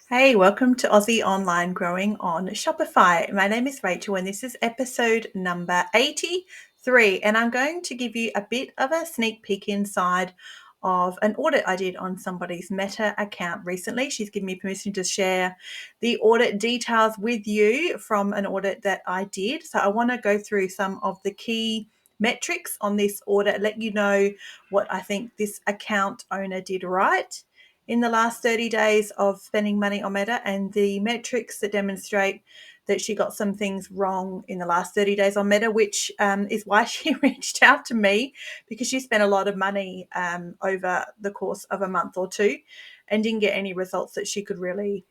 Hey, welcome to Aussie Online Growing on Shopify. My name is Rachel and this is episode number 83. And I'm going to give you a bit of a sneak peek inside of an audit I did on somebody's Meta account recently. She's given me permission to share the audit details with you from an audit that I did. So I want to go through some of the key metrics on this audit, let you know what I think this account owner did right in the last 30 days of spending money on Meta and the metrics that demonstrate that she got some things wrong in the last 30 days on Meta, which is why she reached out to me, because she spent a lot of money over the course of a month or two and didn't get any results that she could really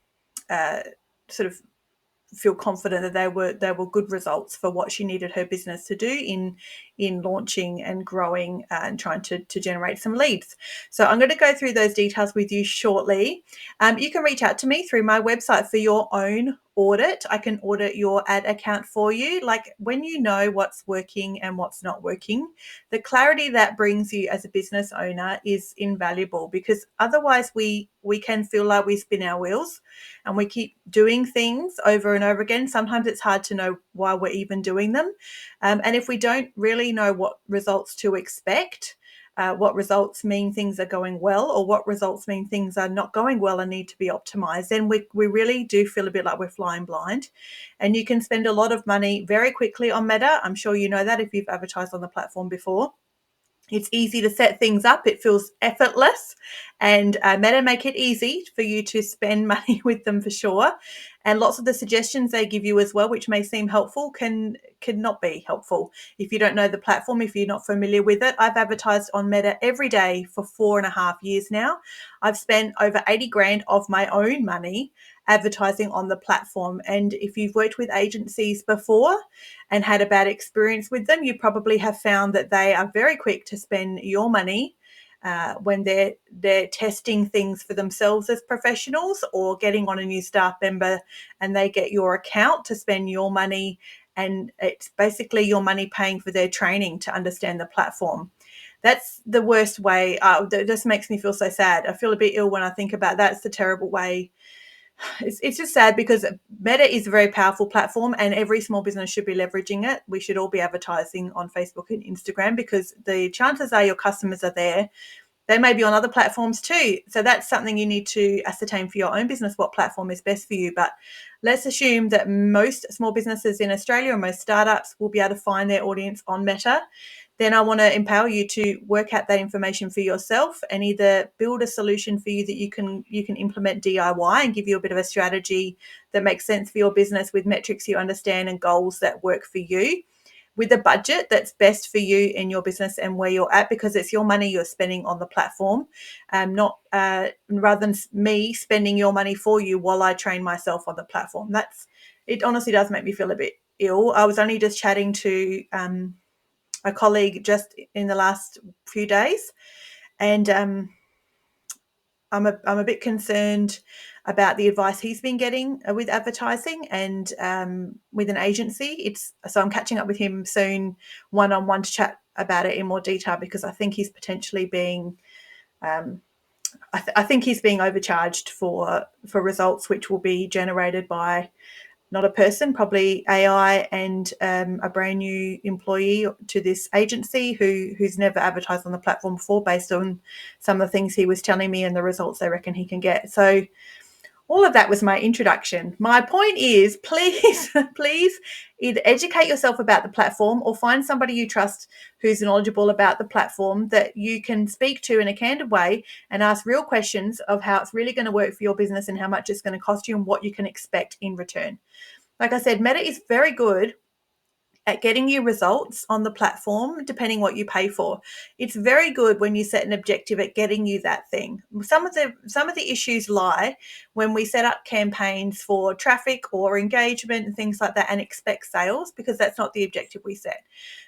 sort of feel confident that they were good results for what she needed her business to do in launching and growing and trying to generate some leads. So I'm going to go through those details with you shortly. You can reach out to me through my website for your own audit. I can audit your ad account for you. Like, when you know what's working and what's not working, the clarity that brings you as a business owner is invaluable, because otherwise we can feel like we spin our wheels and we keep doing things over and over again. Sometimes it's hard to know why we're even doing them. And if we don't really know what results to expect, what results mean things are going well, or what results mean things are not going well and need to be optimized, then we really do feel a bit like we're flying blind. And you can spend a lot of money very quickly on Meta. I'm sure you know that if you've advertised on the platform before. It's easy to set things up. It feels effortless, and Meta make it easy for you to spend money with them for sure. And lots of the suggestions they give you as well, which may seem helpful, can not be helpful if you don't know the platform, if you're not familiar with it. I've advertised on Meta every day for 4.5 years now. I've spent over 80 grand of my own money advertising on the platform. And if you've worked with agencies before and had a bad experience with them, you probably have found that they are very quick to spend your money when they're testing things for themselves as professionals, or getting on a new staff member and they get your account to spend your money, and it's basically your money paying for their training to understand the platform. That's the worst way. That just makes me feel so sad. I feel a bit ill when I think about that. It's a terrible way. It's just sad, because Meta is a very powerful platform and every small business should be leveraging it. We should all be advertising on Facebook and Instagram, because the chances are your customers are there. They may be on other platforms too. So that's something you need to ascertain for your own business, what platform is best for you. But let's assume that most small businesses in Australia, or most startups, will be able to find their audience on Meta. Then I want to empower you to work out that information for yourself and either build a solution for you that you can implement DIY and give you a bit of a strategy that makes sense for your business, with metrics you understand and goals that work for you, with a budget that's best for you in your business and where you're at, because it's your money you're spending on the platform, not rather than me spending your money for you while I train myself on the platform. It honestly does make me feel a bit ill. I was only just chatting to a colleague just in the last few days, and I'm a bit concerned about the advice he's been getting with advertising and with an agency. So I'm catching up with him soon, one-on-one, to chat about it in more detail, because I think he's potentially being I think he's being overcharged for results which will be generated by not a person, probably AI, and a brand new employee to this agency who's never advertised on the platform before, based on some of the things he was telling me and the results they reckon he can get. So all of that was my introduction. My point is, please, please either educate yourself about the platform or find somebody you trust who's knowledgeable about the platform that you can speak to in a candid way and ask real questions of how it's really going to work for your business and how much it's going to cost you and what you can expect in return. Like I said, Meta is very good at getting you results on the platform, depending what you pay for. It's very good when you set an objective at getting you that thing. Some of the issues lie when we set up campaigns for traffic or engagement and things like that and expect sales, because that's not the objective we set.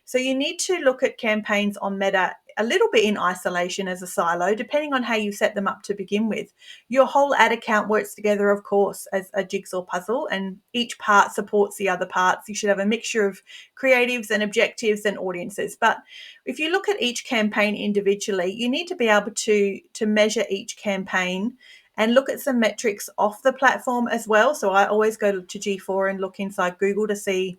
So you need to look at campaigns on Meta a little bit in isolation as a silo, depending on how you set them up to begin with. Your whole ad account works together, of course, as a jigsaw puzzle, and each part supports the other parts. You should have a mixture of creatives and objectives and audiences. But if you look at each campaign individually, you need to be able to measure each campaign and look at some metrics off the platform as well. So I always go to G4 and look inside Google to see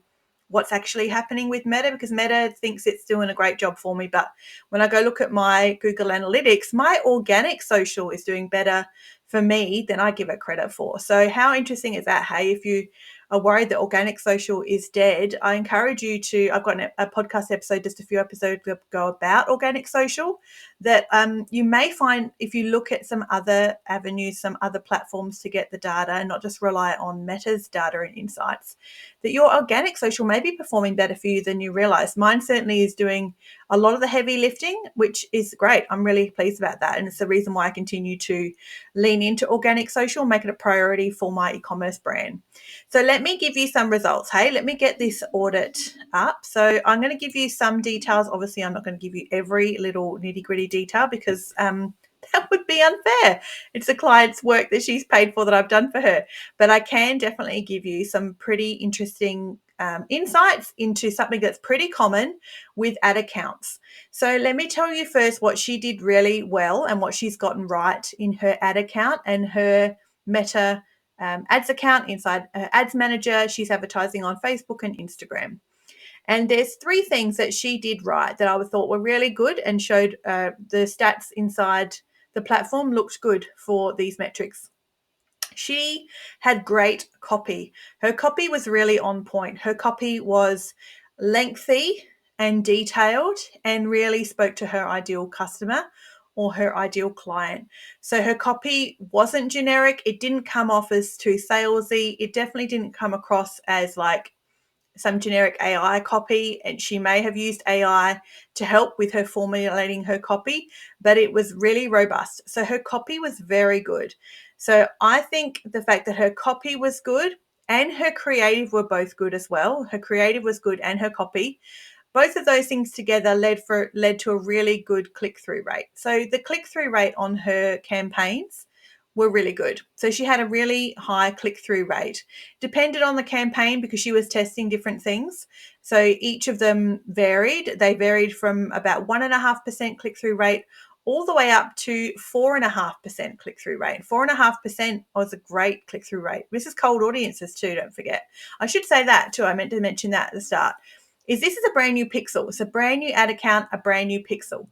what's actually happening with Meta, because Meta thinks it's doing a great job for me. But when I go look at my Google Analytics, my organic social is doing better for me than I give it credit for. So how interesting is that? Hey, if you are worried that organic social is dead, I encourage you to, I've got a podcast episode just a few episodes ago about organic social that you may find if you look at some other avenues, some other platforms to get the data and not just rely on Meta's data and insights, that your organic social may be performing better for you than you realize. Mine certainly is doing a lot of the heavy lifting, which is great. I'm really pleased about that. And it's the reason why I continue to lean into organic social, make it a priority for my e-commerce brand. So let me give you some results. Hey, let me get this audit up. So I'm going to give you some details. Obviously, I'm not going to give you every little nitty-gritty detail because that would be unfair. It's a client's work that she's paid for that I've done for her. But I can definitely give you some pretty interesting insights into something that's pretty common with ad accounts. So let me tell you first what she did really well and what she's gotten right in her ad account and her Meta ads account inside her ads manager. She's advertising on Facebook and Instagram. And there's three things that she did right that I thought were really good and showed the stats inside the platform looked good for these metrics. She had great copy. Her copy was really on point. Her copy was lengthy and detailed and really spoke to her ideal customer or her ideal client. So her copy wasn't generic. It didn't come off as too salesy. It definitely didn't come across as like some generic AI copy, and she may have used AI to help with her formulating her copy, but it was really robust. So her copy was very good. So I think the fact that her copy was good and her creative were both good as well. Her creative was good and her copy. Both of those things together led to a really good click-through rate. So the click-through rate on her campaigns were really good. So she had a really high click-through rate. Depended on the campaign because she was testing different things. So each of them varied. They varied from about 1.5% click-through rate all the way up to 4.5% click-through rate. 4.5% was a great click-through rate. This is cold audiences too, don't forget. I should say that too. I meant to mention that at the start. This is a brand new pixel. It's a brand new ad account, a brand new pixel.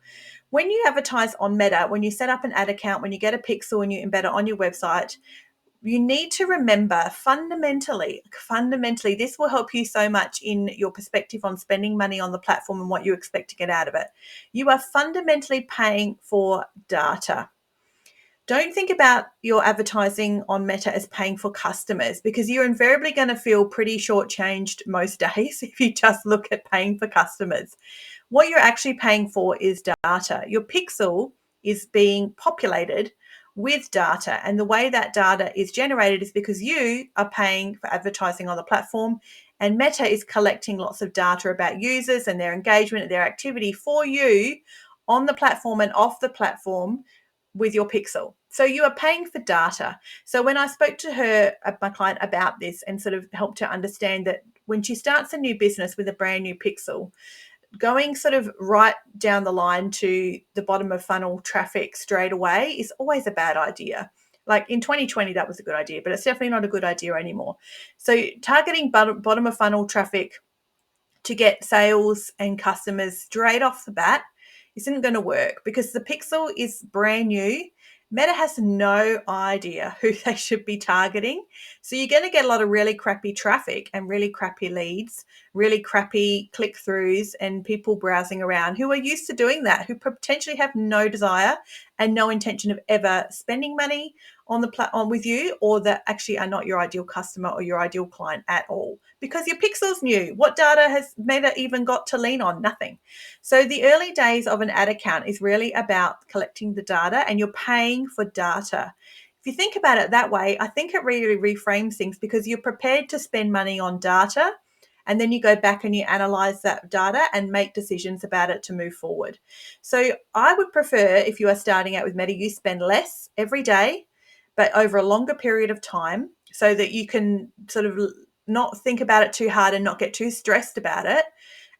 When you advertise on Meta, when you set up an ad account, when you get a pixel and you embed it on your website, you need to remember fundamentally, this will help you so much in your perspective on spending money on the platform and what you expect to get out of it. You are fundamentally paying for data. Don't think about your advertising on Meta as paying for customers because you're invariably going to feel pretty shortchanged most days if you just look at paying for customers. What you're actually paying for is data. Your pixel is being populated with data, and the way that data is generated is because you are paying for advertising on the platform, and Meta is collecting lots of data about users and their engagement and their activity for you on the platform and off the platform with your pixel. So you are paying for data. So when I spoke to her, my client, about this and sort of helped her understand that when she starts a new business with a brand new pixel, going sort of right down the line to the bottom of funnel traffic straight away is always a bad idea. Like in 2020, that was a good idea, but it's definitely not a good idea anymore. So targeting bottom of funnel traffic to get sales and customers straight off the bat isn't going to work because the pixel is brand new. Meta has no idea who they should be targeting. So you're going to get a lot of really crappy traffic and really crappy leads, really crappy click-throughs and people browsing around who are used to doing that, who potentially have no desire and no intention of ever spending money on the platform with you, or that actually are not your ideal customer or your ideal client at all because your pixel's new. What data has Meta even got to lean on? Nothing. So the early days of an ad account is really about collecting the data, and you're paying for data. If you think about it that way, I think it really reframes things because you're prepared to spend money on data, and then you go back and you analyze that data and make decisions about it to move forward. So I would prefer, if you are starting out with Meta, you spend less every day, but over a longer period of time so that you can sort of not think about it too hard and not get too stressed about it.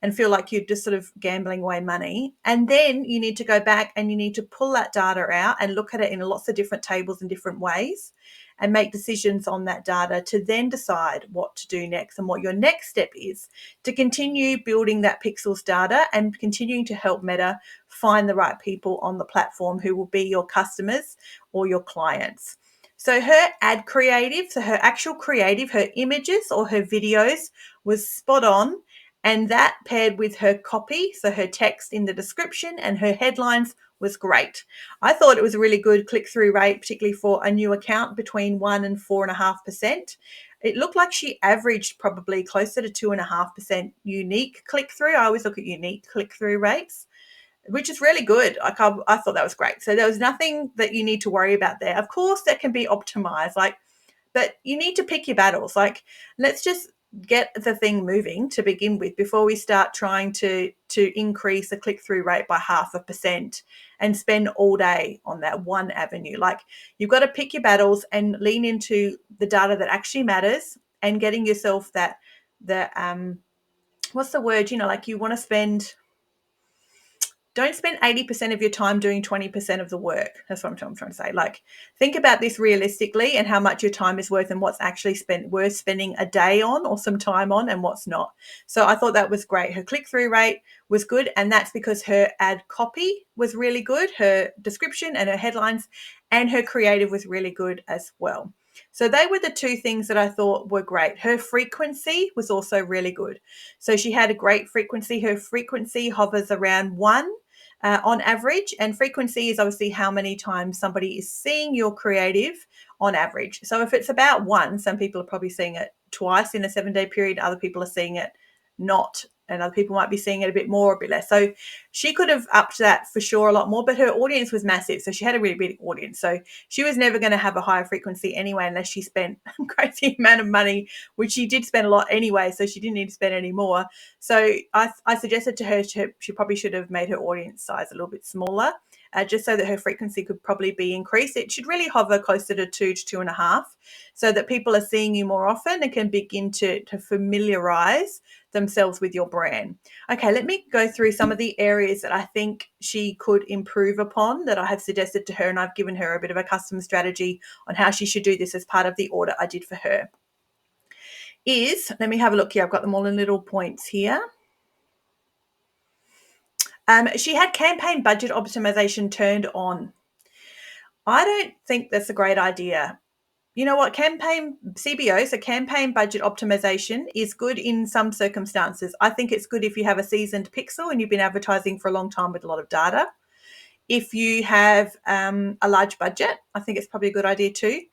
and feel like you're just sort of gambling away money. And then you need to go back and you need to pull that data out and look at it in lots of different tables in different ways and make decisions on that data to then decide what to do next and what your next step is to continue building that pixels data and continuing to help Meta find the right people on the platform who will be your customers or your clients. So her ad creative, so her actual creative, her images or her videos was spot on. And that paired with her copy, so her text in the description and her headlines was great. I thought it was a really good click-through rate, particularly for a new account, between 1 and 4.5%. It looked like she averaged probably closer to 2.5% unique click-through. I always look at unique click-through rates, which is really good. I thought that was great. So there was nothing that you need to worry about there. Of course, that can be optimized, but you need to pick your battles. Let's just get the thing moving to begin with before we start trying to increase the click-through rate by 0.5% and spend all day on that one avenue. You've got to pick your battles and lean into the data that actually matters and getting yourself what's the word? You want to don't spend 80% of your time doing 20% of the work. That's what I'm trying to say. Think about this realistically and how much your time is worth and what's actually worth spending a day on or some time on and what's not. So I thought that was great. Her click-through rate was good, and that's because her ad copy was really good, her description and her headlines, and her creative was really good as well. So they were the two things that I thought were great. Her frequency was also really good. So she had a great frequency. Her frequency hovers around 1 on average, and frequency is obviously how many times somebody is seeing your creative on average. So if it's about 1, some people are probably seeing it twice in a 7-day period, other people are seeing it not, and other people might be seeing it a bit more or a bit less. So she could have upped that for sure a lot more, but her audience was massive. So she had a really big audience. So she was never going to have a higher frequency anyway, unless she spent a crazy amount of money, which she did spend a lot anyway. So she didn't need to spend any more. So I suggested to her she probably should have made her audience size a little bit smaller, just so that her frequency could probably be increased. It should really hover closer to 2 to 2.5, so that people are seeing you more often and can begin to familiarize themselves with your brand. Okay, let me go through some of the areas that I think she could improve upon that I have suggested to her, and I've given her a bit of a custom strategy on how she should do this as part of the audit I did for her. Let me have a look here. I've got them all in little points here. She had campaign budget optimization turned on. I don't think that's a great idea. You know what? Campaign CBO, so campaign budget optimization, is good in some circumstances. I think it's good if you have a seasoned pixel and you've been advertising for a long time with a lot of data. If you have a large budget, I think it's probably a good idea too.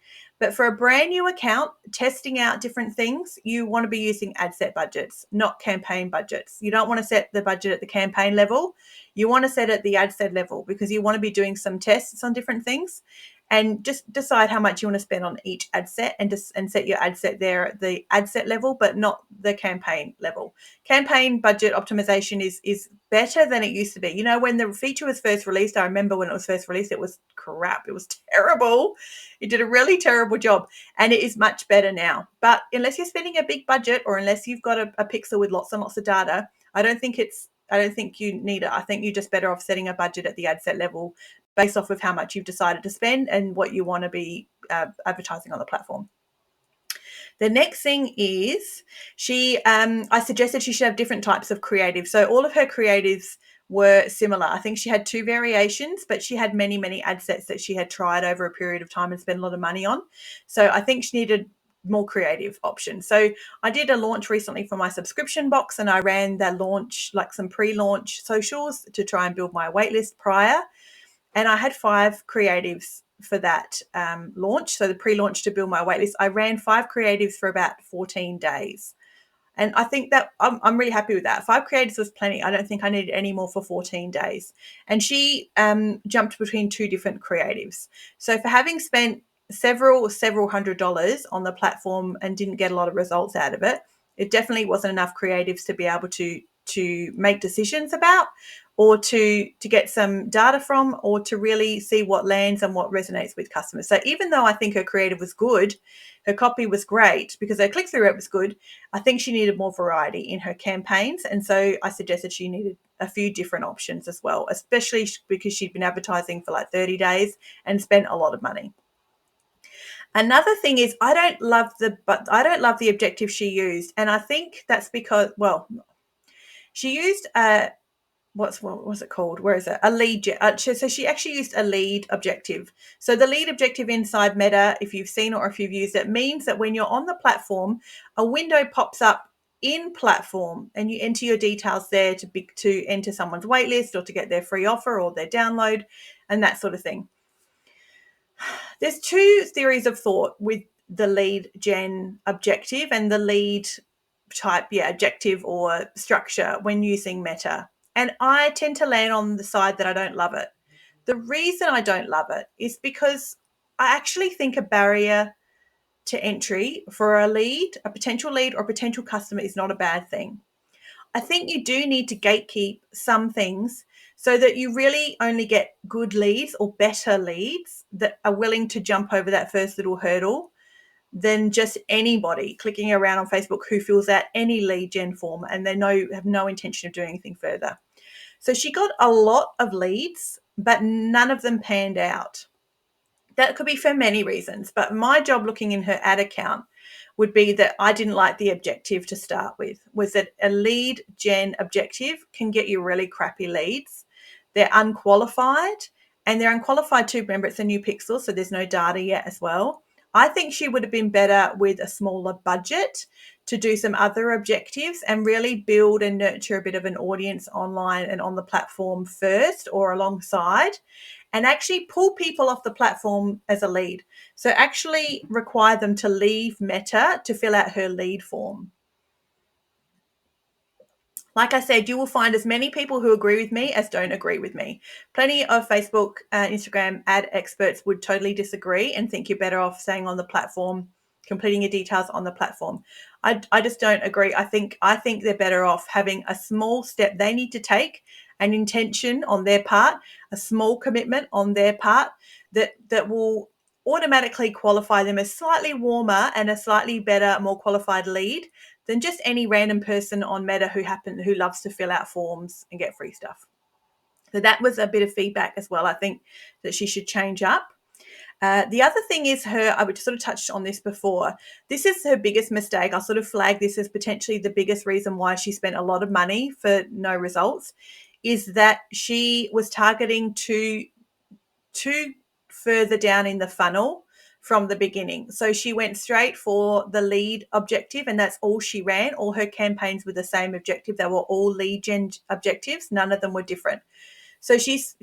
But for a brand new account, testing out different things, you want to be using ad set budgets, not campaign budgets. You don't want to set the budget at the campaign level. You want to set it at the ad set level, because you want to be doing some tests on different things, and just decide how much you want to spend on each ad set and set your ad set there at the ad set level, but not the campaign level. Campaign budget optimization is better than it used to be. You know, when the feature was first released, I remember when it was first released, it was crap. It was terrible. It did a really terrible job, and it is much better now. But unless you're spending a big budget, or unless you've got a pixel with lots and lots of data, I don't think you need it. I think you're just better off setting a budget at the ad set level based off of how much you've decided to spend and what you want to be advertising on the platform. The next thing is I suggested she should have different types of creative. So all of her creatives were similar. I think she had 2 variations, but she had many, many ad sets that she had tried over a period of time and spent a lot of money on. So I think she needed more creative options. So I did a launch recently for my subscription box, and I ran that launch, like some pre-launch socials, to try and build my waitlist prior. And I had 5 creatives for that launch. So the pre-launch to build my waitlist, I ran 5 creatives for about 14 days. And I think that I'm really happy with that. 5 creatives was plenty. I don't think I needed any more for 14 days. And she jumped between 2 different creatives. So for having spent several $100s on the platform and didn't get a lot of results out of it, it definitely wasn't enough creatives to be able to to make decisions about, or to get some data from, or to really see what lands and what resonates with customers. So even though I think her creative was good, her copy was great because her click-through rate was good, I think she needed more variety in her campaigns. And so I suggested she needed a few different options as well, especially because she'd been advertising for like 30 days and spent a lot of money. Another thing is I don't love the objective she used, and I think that's because, well, she used what was it called? Where is it? A lead. So she actually used a lead objective. So the lead objective inside Meta, if you've seen it or if you've used it, means that when you're on the platform, a window pops up in platform and you enter your details there to enter someone's waitlist or to get their free offer or their download and that sort of thing. There's two theories of thought with the lead gen objective and the lead type, objective or structure when using Meta. And I tend to land on the side that I don't love it. The reason I don't love it is because I actually think a barrier to entry for a potential lead or potential customer is not a bad thing. I think you do need to gatekeep some things so that you really only get good leads or better leads that are willing to jump over that first little hurdle than just anybody clicking around on Facebook who fills out any lead gen form and they have no intention of doing anything further. So she got a lot of leads, but none of them panned out. That could be for many reasons, but my job looking in her ad account would be that I didn't like the objective to start with, was that a lead gen objective can get you really crappy leads. They're unqualified, and they're unqualified too. Remember, it's a new pixel, so there's no data yet as well. I think she would have been better with a smaller budget to do some other objectives and really build and nurture a bit of an audience online and on the platform first or alongside, and actually pull people off the platform as a lead. So actually require them to leave Meta to fill out her lead form. Like I said, you will find as many people who agree with me as don't agree with me. Plenty of Facebook, Instagram ad experts would totally disagree and think you're better off staying on the platform, completing your details on the platform. I just don't agree. I think they're better off having a small step they need to take, an intention on their part, a small commitment on their part that will automatically qualify them as slightly warmer and a slightly better, more qualified lead than just any random person on Meta who loves to fill out forms and get free stuff. So that was a bit of feedback as well. I think that she should change up. The other thing is I would sort of touched on this before. This is her biggest mistake. I'll sort of flag this as potentially the biggest reason why she spent a lot of money for no results, is that she was targeting too further down in the funnel from the beginning. So she went straight for the lead objective, and that's all she ran. All her campaigns were the same objective. They were all lead gen objectives. None of them were different. So she's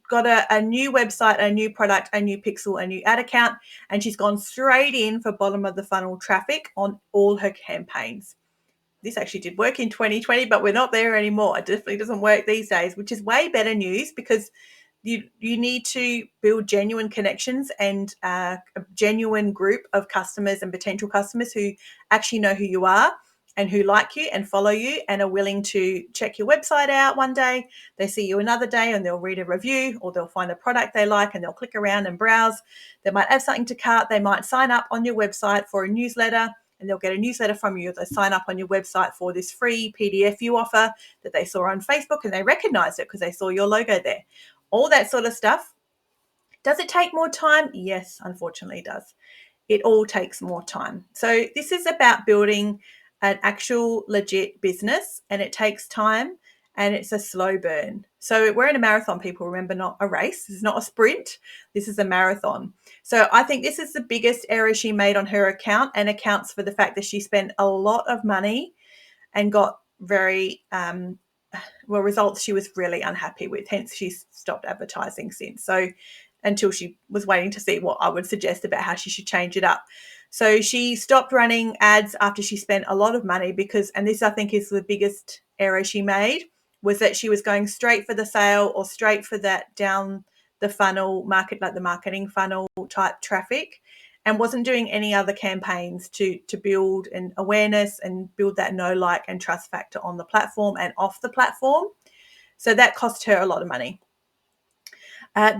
got a new website, a new product, a new pixel, a new ad account, and she's gone straight in for bottom of the funnel traffic on all her campaigns. This actually did work in 2020, but we're not there anymore. It definitely doesn't work these days, which is way better news because you need to build genuine connections and a genuine group of customers and potential customers who actually know who you are and who like you and follow you and are willing to check your website out one day. They see you another day and they'll read a review, or they'll find a product they like and they'll click around and browse. They might add something to cart. They might sign up on your website for a newsletter, and they'll get a newsletter from you. They sign up on your website for this free PDF you offer that they saw on Facebook, and they recognize it because they saw your logo there. All that sort of stuff. Does it take more time? Yes, unfortunately it does. It all takes more time. So this is about building an actual legit business, and it takes time, and it's a slow burn. So we're in a marathon, people, remember, not a race. This is not a sprint. This is a marathon. So I think this is the biggest error she made on her account, and accounts for the fact that she spent a lot of money and got very results she was really unhappy with. Hence, she's stopped advertising since. So until she was waiting to see what I would suggest about how she should change it up. So she stopped running ads after she spent a lot of money because, and this I think is the biggest error she made, was that she was going straight for the sale or straight for that down the funnel market, like the marketing funnel type traffic. and wasn't doing any other campaigns to build an awareness and build that know, like, and trust factor on the platform and off the platform. So that cost her a lot of money. One of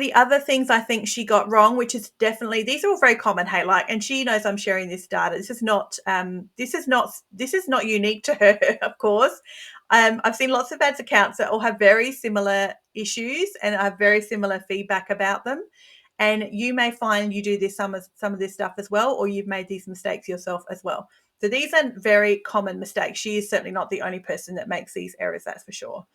the other things I think she got wrong, which is definitely, these are all very common, hey, like, and she knows I'm sharing this data. This is not unique to her, of course. I've seen lots of ads accounts that all have very similar issues and have very similar feedback about them. And you may find you do this some of this stuff as well, or you've made these mistakes yourself as well. So these are very common mistakes. She is certainly not the only person that makes these errors, that's for sure.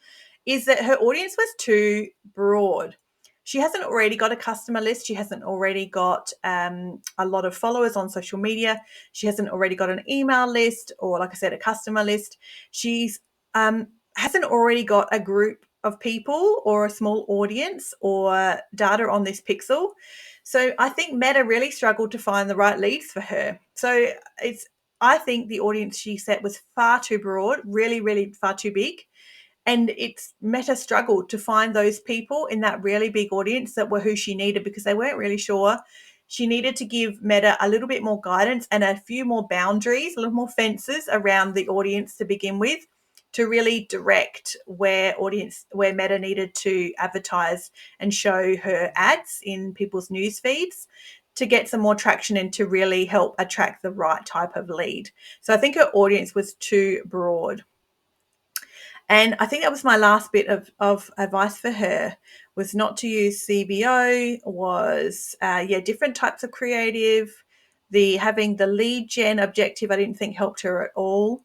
Is that her audience was too broad. She hasn't already got a customer list. She hasn't already got a lot of followers on social media. She hasn't already got an email list or, like I said, a customer list. She's hasn't already got a group of people or a small audience or data on this pixel. So I think Meta really struggled to find the right leads for her. So I think the audience she set was far too broad, really, really far too big. And it's Meta struggled to find those people in that really big audience that were who she needed, because they weren't really sure. She needed to give Meta a little bit more guidance and a few more boundaries, a little more fences around the audience to begin with, to really direct where Meta needed to advertise and show her ads in people's news feeds to get some more traction and to really help attract the right type of lead. So I think her audience was too broad. And I think that was my last bit of advice for her, was not to use CBO, was, different types of creative. Having the lead gen objective, I didn't think helped her at all.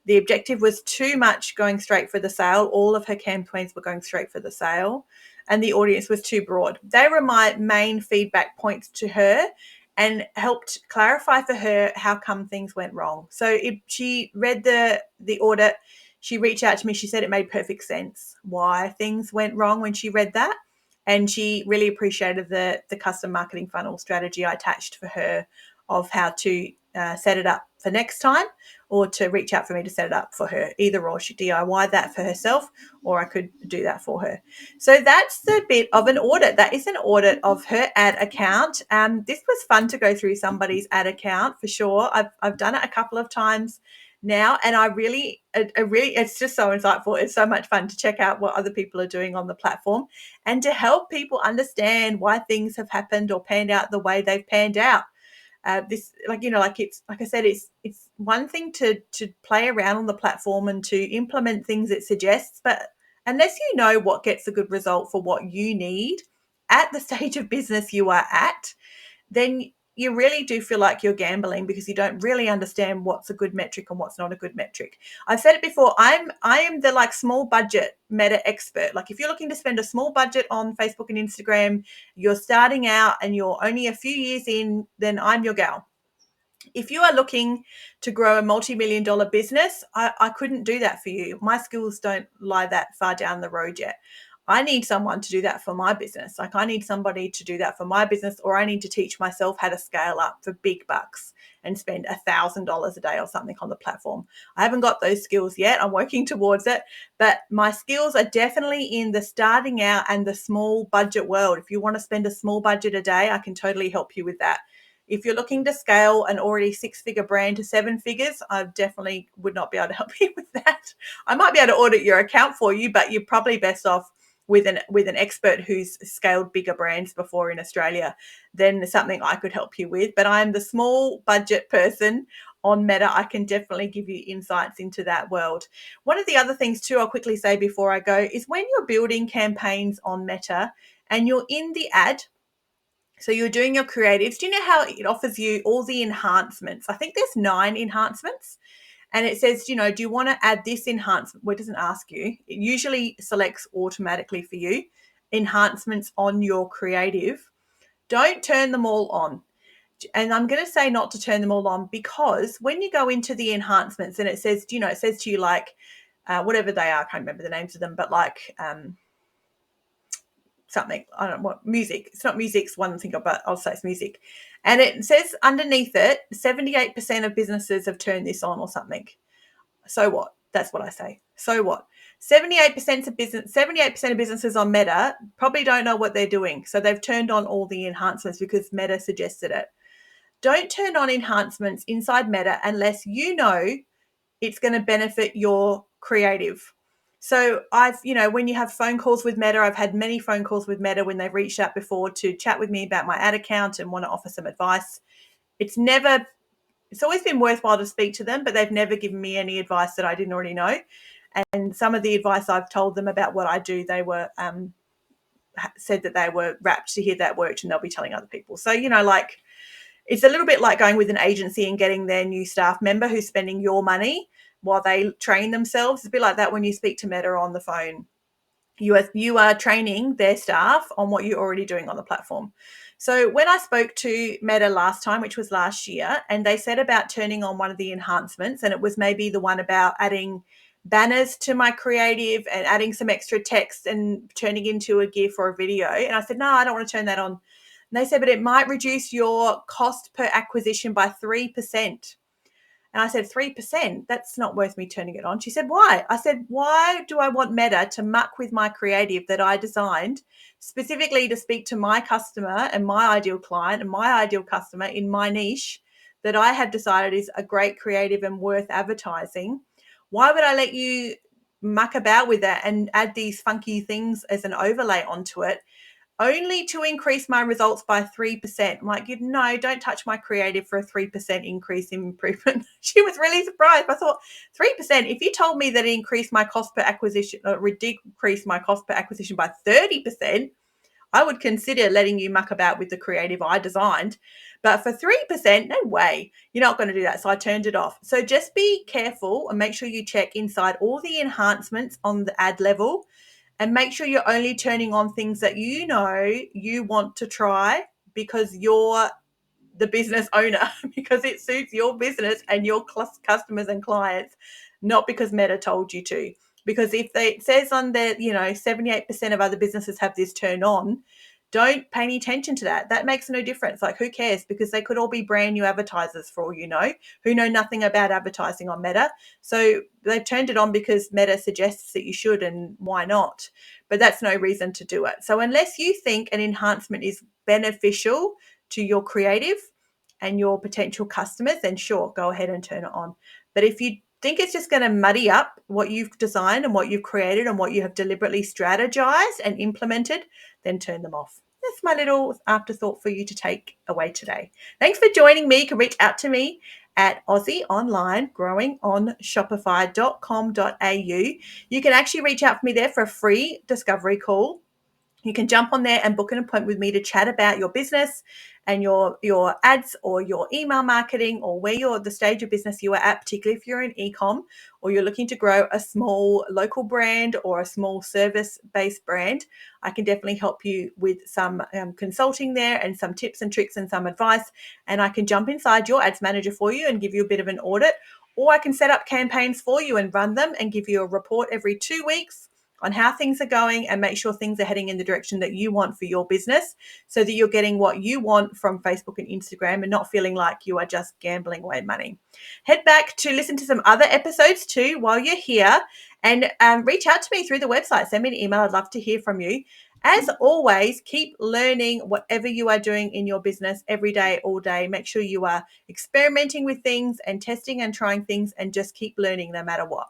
The objective was too much going straight for the sale. All of her campaigns were going straight for the sale, and the audience was too broad. They were my main feedback points to her and helped clarify for her how come things went wrong. So she read the audit. She reached out to me. She said it made perfect sense why things went wrong when she read that. And she really appreciated the custom marketing funnel strategy I attached for her of how to set it up for next time, or to reach out for me to set it up for her. Either or, she DIY that for herself, or I could do that for her. So that's the bit of an audit. That is an audit of her ad account. This was fun to go through somebody's ad account for sure. I've done it a couple of times now, and it's just so insightful. It's so much fun to check out what other people are doing on the platform and to help people understand why things have happened or panned out the way they've panned out. It's like I said, it's one thing to play around on the platform and to implement things it suggests, but unless you know what gets a good result for what you need at the stage of business you are at, then you really do feel like you're gambling, because you don't really understand what's a good metric and what's not a good metric. I've said it before, I am the small budget Meta expert. Like, if you're looking to spend a small budget on Facebook and Instagram, you're starting out and you're only a few years in, then I'm your gal. If you are looking to grow a multi-million-dollar business, I couldn't do that for you. My skills don't lie that far down the road yet. I need someone to do that for my business. Like, I need somebody to do that for my business, or I need to teach myself how to scale up for big bucks and spend $1,000 a day or something on the platform. I haven't got those skills yet. I'm working towards it, but my skills are definitely in the starting out and the small budget world. If you want to spend a small budget a day, I can totally help you with that. If you're looking to scale an already 6-figure brand to 7 figures, I definitely would not be able to help you with that. I might be able to audit your account for you, but you're probably best off with an expert who's scaled bigger brands before in Australia than something I could help you with. But I'm the small budget person on Meta. I can definitely give you insights into that world. One of the other things too, I'll quickly say before I go, is when you're building campaigns on Meta and you're in the ad, so you're doing your creatives, do you know how it offers you all the enhancements? I think there's 9 enhancements. And it says, do you want to add this enhancement? Well, it doesn't ask you. It usually selects automatically for you enhancements on your creative. Don't turn them all on. And I'm going to say not to turn them all on, because when you go into the enhancements and it says, it says to you whatever they are, I can't remember the names of them, but something, I don't know what, music. It's not music, it's one thing, but I'll say it's music. And it says underneath it, 78% of businesses have turned this on or something. So what? That's what I say. So what? 78% of businesses on Meta probably don't know what they're doing. So they've turned on all the enhancements because Meta suggested it. Don't turn on enhancements inside Meta unless you know it's going to benefit your creative. So when you have phone calls with Meta, I've had many phone calls with Meta when they've reached out before to chat with me about my ad account and want to offer some advice. It's always been worthwhile to speak to them, but they've never given me any advice that I didn't already know. And some of the advice I've told them about what I do, they were said that they were rapt to hear that worked and they'll be telling other people. So, it's a little bit like going with an agency and getting their new staff member who's spending your money while they train themselves. It's a bit like that when you speak to Meta on the phone. You are training their staff on what you're already doing on the platform. So when I spoke to Meta last time, which was last year, and they said about turning on one of the enhancements, and it was maybe the one about adding banners to my creative and adding some extra text and turning into a GIF or a video. And I said, no, I don't want to turn that on. And they said, but it might reduce your cost per acquisition by 3%. And I said, 3%? That's not worth me turning it on. She said, why? I said, why do I want Meta to muck with my creative that I designed specifically to speak to my customer and my ideal client and my ideal customer in my niche that I have decided is a great creative and worth advertising? Why would I let you muck about with that and add these funky things as an overlay onto it, only to increase my results by 3%? I'm like, no, don't touch my creative for a 3% increase in improvement. She was really surprised. I thought, 3%, if you told me that it increased my cost per acquisition, decreased my cost per acquisition by 30%, I would consider letting you muck about with the creative I designed. But for 3%, no way. You're not going to do that. So I turned it off. So just be careful and make sure you check inside all the enhancements on the ad level, and make sure you're only turning on things that you know you want to try because you're the business owner, because it suits your business and your customers and clients, not because Meta told you to. Because if it says on there, 78% of other businesses have this turned on, don't pay any attention to that. That makes no difference. Like, who cares? Because they could all be brand new advertisers for all you know, who know nothing about advertising on Meta. So they've turned it on because Meta suggests that you should, and why not? But that's no reason to do it. So unless you think an enhancement is beneficial to your creative and your potential customers, then sure, go ahead and turn it on. But if you think it's just going to muddy up what you've designed and what you've created and what you have deliberately strategized and implemented, then turn them off. That's my little afterthought for you to take away today. Thanks for joining me. You can reach out to me at Aussie Online Growing on Shopify.com.au. You can actually reach out for me there for a free discovery call. You can jump on there and book an appointment with me to chat about your business and your ads or your email marketing, or where you're the stage of business you are at, particularly if you're in e-com or you're looking to grow a small local brand or a small service-based brand. I can definitely help you with some consulting there and some tips and tricks and some advice. And I can jump inside your ads manager for you and give you a bit of an audit, or I can set up campaigns for you and run them and give you a report every 2 weeks on how things are going and make sure things are heading in the direction that you want for your business, so that you're getting what you want from Facebook and Instagram and not feeling like you are just gambling away money. Head back to listen to some other episodes too while you're here, and reach out to me through the website. Send me an email. I'd love to hear from you. As always, keep learning whatever you are doing in your business every day, all day. Make sure you are experimenting with things and testing and trying things, and just keep learning no matter what.